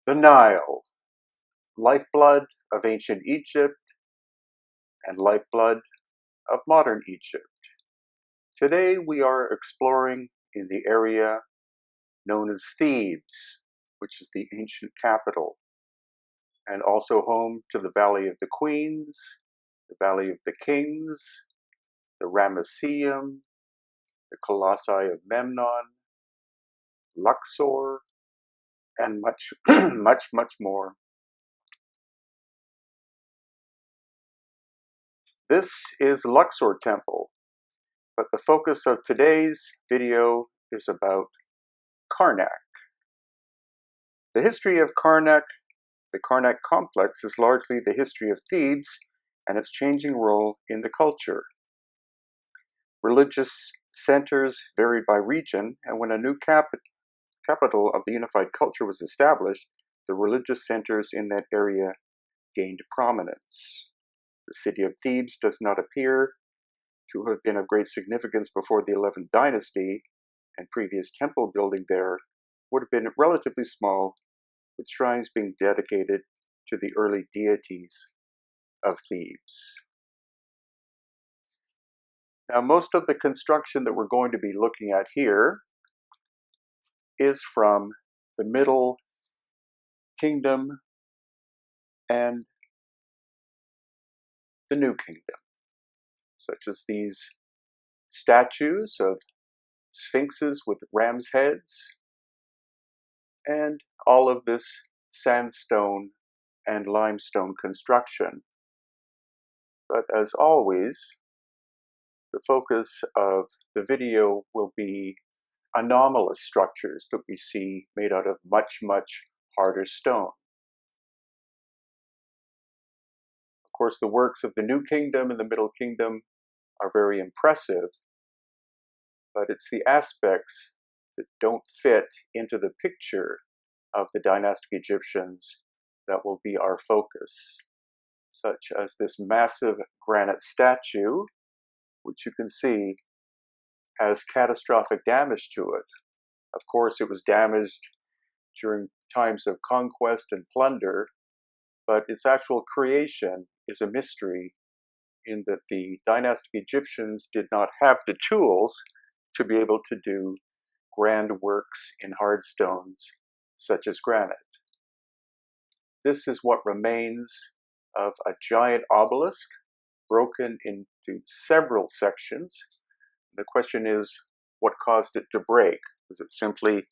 The Nile, lifeblood of ancient Egypt and lifeblood of modern Egypt. Today we are exploring in the area known as Thebes, which is the ancient capital, and also home to the Valley of the Queens, the Valley of the Kings, the Ramesseum, the Colossi of Memnon, Luxor, and much, much more. This is Luxor Temple, but the focus of today's video is about Karnak. The history of Karnak, the Karnak complex, is largely the history of Thebes and its changing role in the culture. Religious centers varied by region, and when a new capital of the unified culture was established, the religious centers in that area gained prominence. The city of Thebes does not appear to have been of great significance before the 11th dynasty, and previous temple building there would have been relatively small, with shrines being dedicated to the early deities of Thebes. Now, most of the construction that we're going to be looking at here is from the Middle Kingdom and the New Kingdom, such as these statues of sphinxes with ram's heads, and all of this sandstone and limestone construction. But as always, the focus of the video will be anomalous structures that we see made out of much harder stone. Of course, the works of the New Kingdom and the Middle Kingdom are very impressive, but it's the aspects that don't fit into the picture of the dynastic Egyptians that will be our focus, such as this massive granite statue, which you can see has catastrophic damage to it. Of course, it was damaged during times of conquest and plunder, but its actual creation is a mystery in that the dynastic Egyptians did not have the tools to be able to do grand works in hard stones such as granite. This is what remains of a giant obelisk broken into several sections. The question is, what caused it to break? Was it simply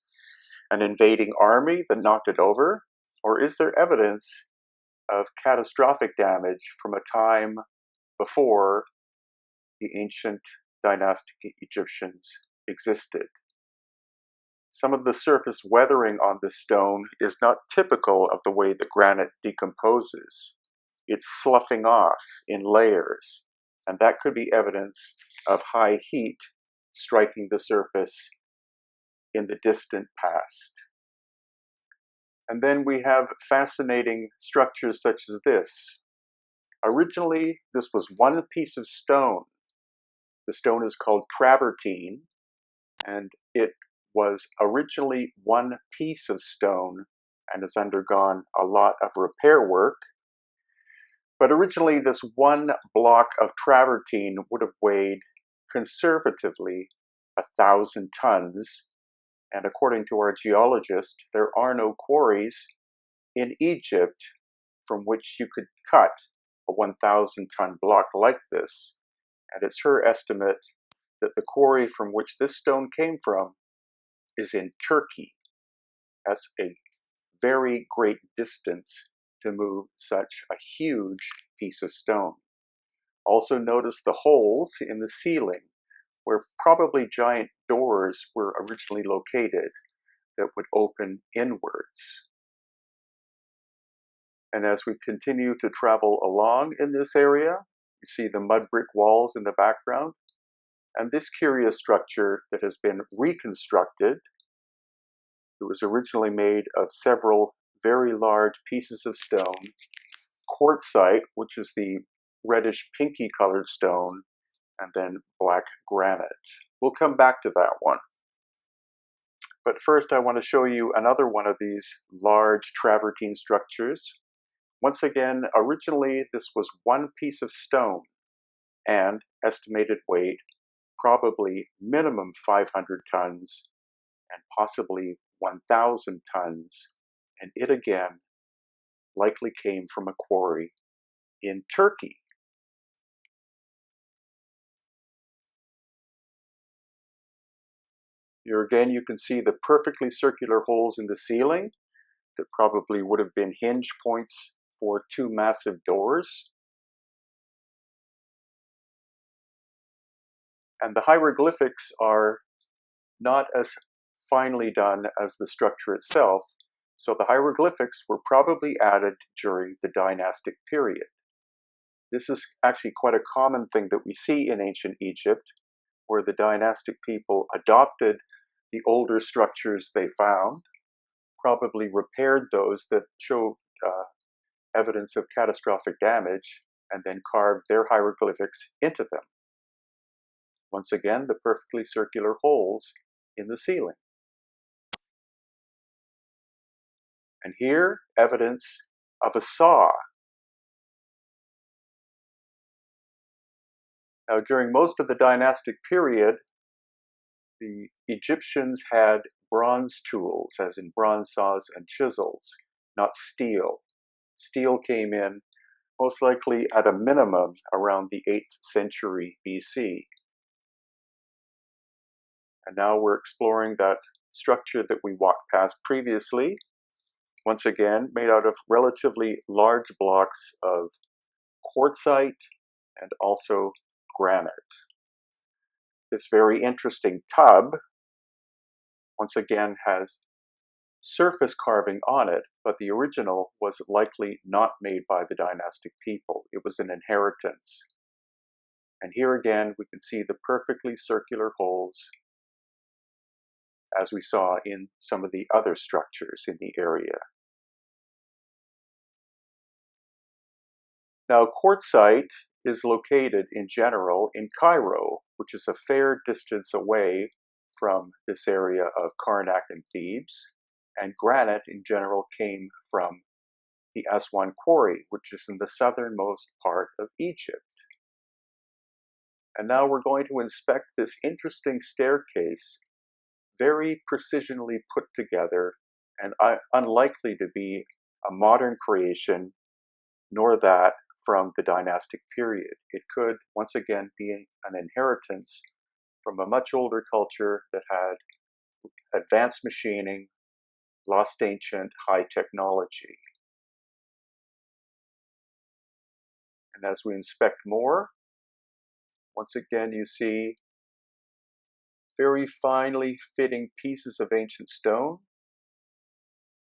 an invading army that knocked it over? Or is there evidence of catastrophic damage from a time before the ancient dynastic Egyptians existed? Some of the surface weathering on this stone is not typical of the way the granite decomposes. It's sloughing off in layers, and that could be evidence of high heat striking the surface in the distant past. And then we have fascinating structures such as this. Originally, this was one piece of stone. The stone is called travertine, and it was originally one piece of stone and has undergone a lot of repair work. But originally, this one block of travertine would have weighed conservatively 1,000 tons. And according to our geologist, there are no quarries in Egypt from which you could cut a 1,000-ton block like this. And it's her estimate that the quarry from which this stone came from is in Turkey. That's a very great distance to move such a huge piece of stone. Also notice the holes in the ceiling, where probably giant doors were originally located that would open inwards. And as we continue to travel along in this area, you see the mud brick walls in the background, and this curious structure that has been reconstructed. It was originally made of several very large pieces of stone, quartzite, which is the reddish pinky colored stone, and then black granite. We'll come back to that one. But first I want to show you another one of these large travertine structures. Once again, originally this was one piece of stone and estimated weight probably minimum 500 tons and possibly 1,000 tons. And it again likely came from a quarry in Turkey. Here again you can see the perfectly circular holes in the ceiling that probably would have been hinge points for two massive doors. And the hieroglyphics are not as finely done as the structure itself, so the hieroglyphics were probably added during the dynastic period. This is actually quite a common thing that we see in ancient Egypt, where the dynastic people adopted the older structures they found, probably repaired those that showed evidence of catastrophic damage, and then carved their hieroglyphics into them. Once again, the perfectly circular holes in the ceiling. And here, evidence of a saw. Now, during most of the dynastic period, the Egyptians had bronze tools, as in bronze saws and chisels, not steel. Steel came in most likely at a minimum around the 8th century BC. And now we're exploring that structure that we walked past previously, once again made out of relatively large blocks of quartzite and also granite. This very interesting tub, once again, has surface carving on it, but the original was likely not made by the dynastic people. It was an inheritance. And here again, we can see the perfectly circular holes, as we saw in some of the other structures in the area. Now, quartzite is located in general in Cairo, which is a fair distance away from this area of Karnak and Thebes, and granite in general came from the Aswan quarry, which is in the southernmost part of Egypt. And now we're going to inspect this interesting staircase, very precisionally put together and unlikely to be a modern creation, nor that from the dynastic period. It could, once again, be an inheritance from a much older culture that had advanced machining, lost ancient high technology. And as we inspect more, once again you see very finely fitting pieces of ancient stone.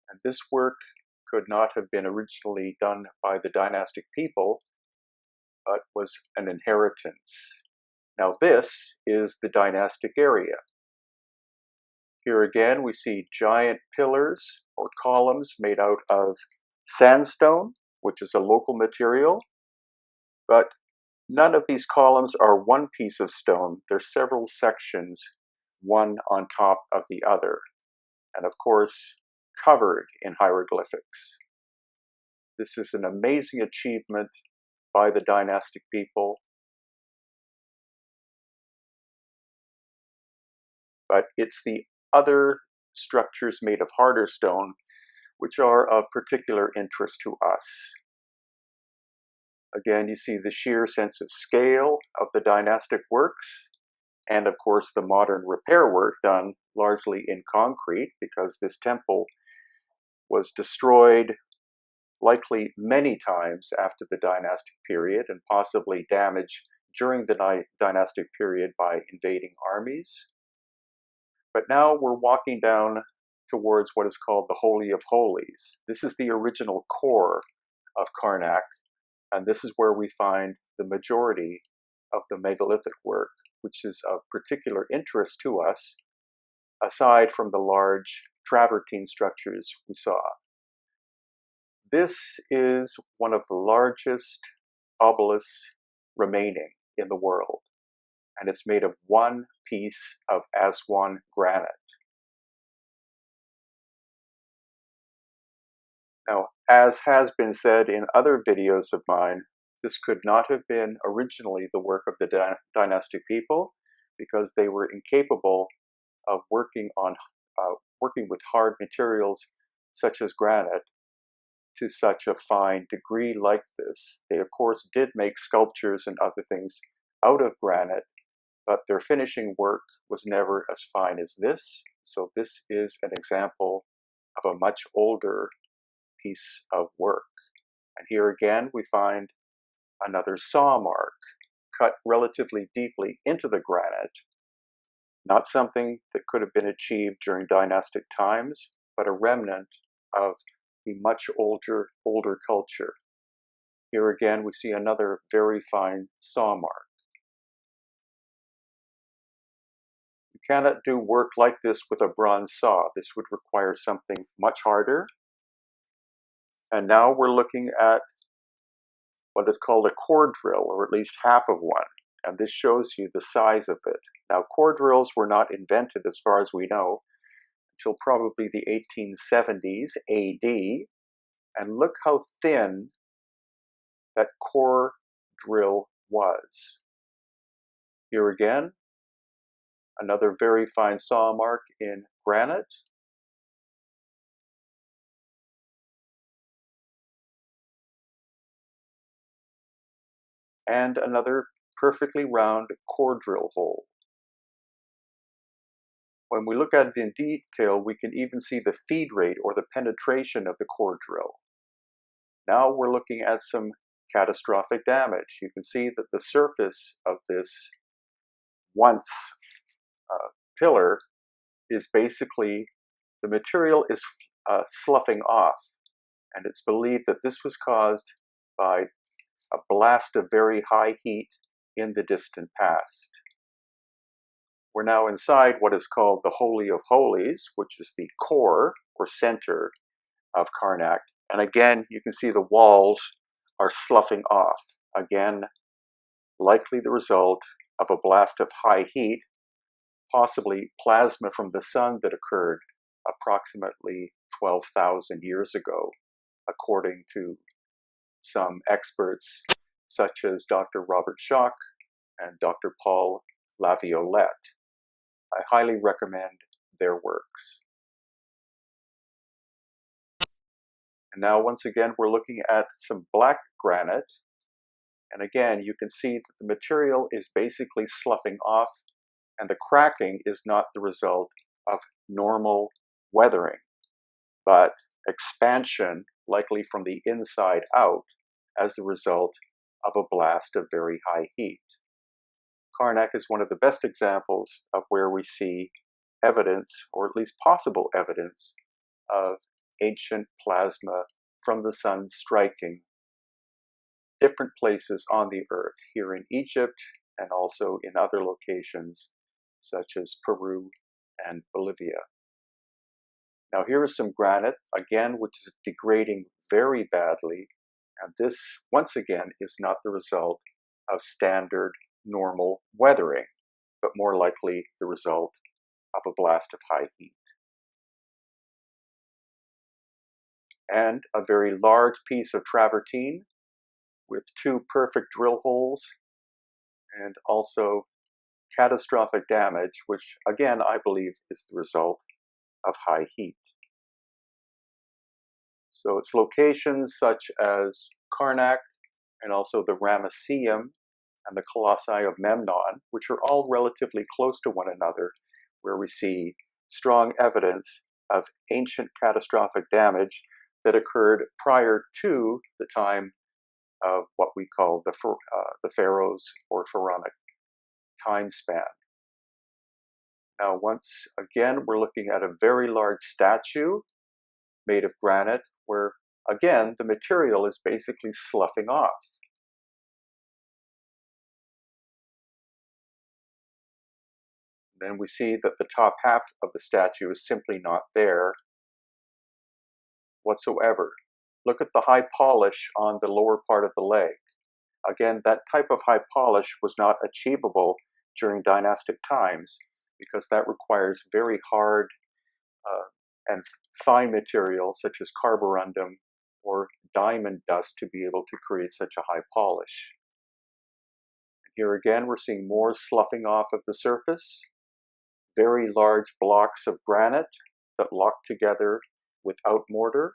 And this work could not have been originally done by the dynastic people, but was an inheritance. Now this is the dynastic area. Here again we see giant pillars or columns made out of sandstone, which is a local material, but none of these columns are one piece of stone. They're several sections, one on top of the other, and of course covered in hieroglyphics. This is an amazing achievement by the dynastic people, but it's the other structures made of harder stone which are of particular interest to us. Again, you see the sheer sense of scale of the dynastic works, and of course the modern repair work done largely in concrete, because this temple was destroyed likely many times after the dynastic period, and possibly damaged during the dynastic period by invading armies. But now we're walking down towards what is called the Holy of Holies. This is the original core of Karnak, and this is where we find the majority of the megalithic work, which is of particular interest to us, aside from the large travertine structures we saw. This is one of the largest obelisks remaining in the world, and it's made of one piece of Aswan granite. Now, as has been said in other videos of mine, this could not have been originally the work of the dynastic people because they were incapable of working with hard materials such as granite to such a fine degree like this. They, of course, did make sculptures and other things out of granite, but their finishing work was never as fine as this. So this is an example of a much older piece of work. And here again, we find another saw mark cut relatively deeply into the granite. Not something that could have been achieved during dynastic times, but a remnant of the much older culture. Here again, we see another very fine saw mark. You cannot do work like this with a bronze saw. This would require something much harder. And now we're looking at what is called a core drill, or at least half of one. And this shows you the size of it. Now, core drills were not invented, as far as we know, until probably the 1870s AD. And look how thin that core drill was. Here again, another very fine saw mark in granite. And another perfectly round core drill hole. When we look at it in detail, we can even see the feed rate or the penetration of the core drill. Now we're looking at some catastrophic damage. You can see that the surface of this once pillar is basically, the material is sloughing off. And it's believed that this was caused by a blast of very high heat in the distant past. We're now inside what is called the Holy of Holies, which is the core or center of Karnak. And again, you can see the walls are sloughing off. Again, likely the result of a blast of high heat, possibly plasma from the sun that occurred approximately 12,000 years ago, according to some experts such as Dr. Robert Schoch and Dr. Paul Laviolette. I highly recommend their works. And now once again we're looking at some black granite, and again you can see that the material is basically sloughing off, and the cracking is not the result of normal weathering, but expansion, likely from the inside out, as the result of a blast of very high heat. Karnak is one of the best examples of where we see evidence, or at least possible evidence, of ancient plasma from the sun striking different places on the earth, here in Egypt and also in other locations such as Peru and Bolivia. Now here is some granite, again, which is degrading very badly, and this, once again, is not the result of standard normal weathering, but more likely the result of a blast of high heat. And a very large piece of travertine with 2 perfect drill holes, and also catastrophic damage, which again I believe is the result of high heat. So its locations such as Karnak and also the Ramesseum and the Colossi of Memnon, which are all relatively close to one another, where we see strong evidence of ancient catastrophic damage that occurred prior to the time of what we call the pharaohs or pharaonic time span. Now, once again, we're looking at a very large statue made of granite, where again the material is basically sloughing off. Then we see that the top half of the statue is simply not there whatsoever. Look at the high polish on the lower part of the leg. Again, that type of high polish was not achievable during dynastic times because that requires very hard and fine material such as carborundum or diamond dust to be able to create such a high polish. Here again, we're seeing more sloughing off of the surface, very large blocks of granite that lock together without mortar,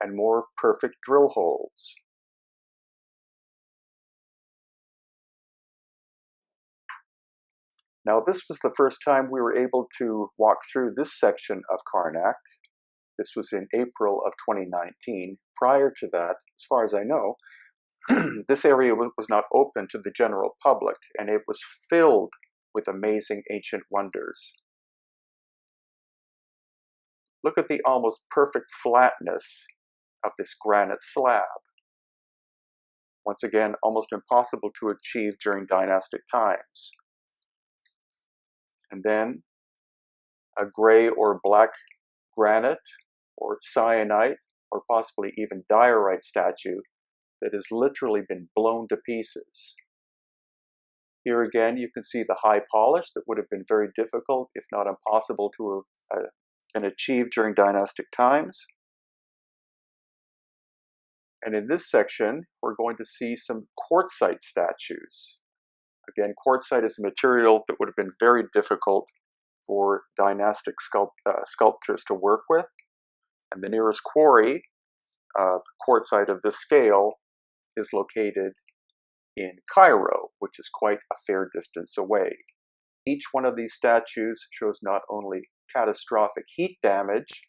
and more perfect drill holes. Now, this was the first time we were able to walk through this section of Karnak. This was in April of 2019. Prior to that, as far as I know, this area was not open to the general public, and it was filled with amazing ancient wonders. Look at the almost perfect flatness of this granite slab. Once again, almost impossible to achieve during dynastic times. And then a gray or black granite or syenite or possibly even diorite statue that has literally been blown to pieces. Here again, you can see the high polish that would have been very difficult, if not impossible, to have been achieved during dynastic times. And in this section, we're going to see some quartzite statues. Again, quartzite is a material that would have been very difficult for dynastic sculptors to work with. And the nearest quarry of quartzite of this scale is located in Cairo, which is quite a fair distance away. Each one of these statues shows not only catastrophic heat damage,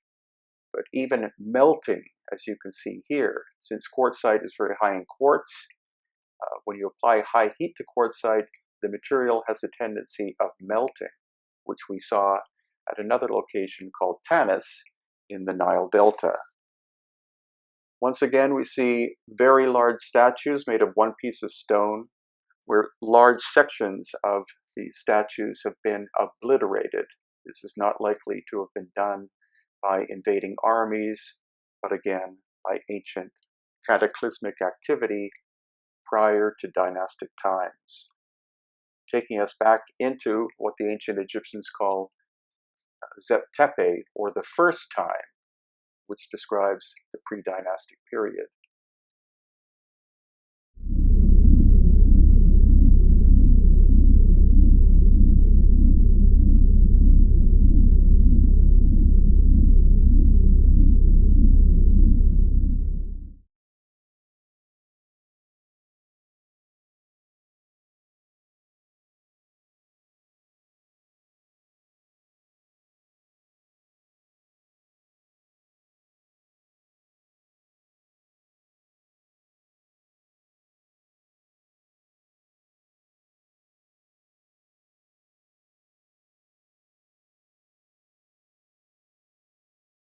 but even melting, as you can see here. Since quartzite is very high in quartz, when you apply high heat to quartzite, the material has a tendency of melting, which we saw at another location called Tanis in the Nile Delta. Once again, we see very large statues made of one piece of stone, where large sections of the statues have been obliterated. This is not likely to have been done by invading armies, but again, by ancient cataclysmic activity prior to dynastic times. Taking us back into what the ancient Egyptians call Zep Tepe, or the first time, which describes the pre-dynastic period.